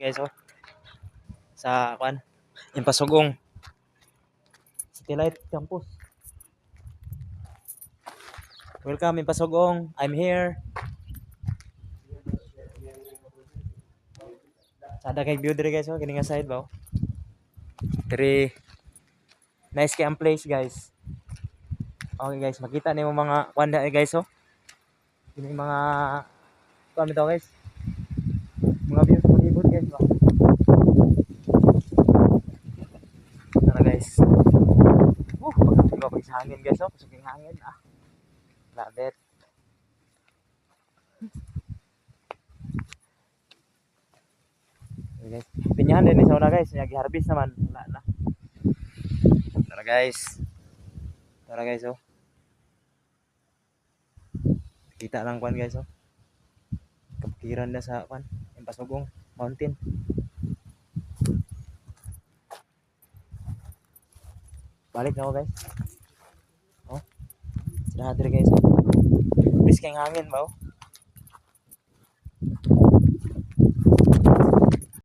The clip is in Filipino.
guys oh. Sa kwan, Impasugong. Satellite Campus. Welcome Impasugong. I'm here. Sada kay view dire guys oh, kini nga side ba oh. Very nice kay ang place guys. Okay guys, makita nimo mga kwan guys oh. Kini mga kwan bitaw guys. Mga views palibot guys ba. Tara guys. Iba pa sa hangin guys oh, pasok yung hangin ah. Love it. Okay guys. Pinyahan din sa una guys, nag-harvest naman. Wala na. Tara guys. Tara guys oh. Kita lang kwan guys oh. Kapikiran na sa kwan, Impasugong Mountain. Balik na ako guys. Oh. Sila hadri guys. Bis kay hangin ba oh.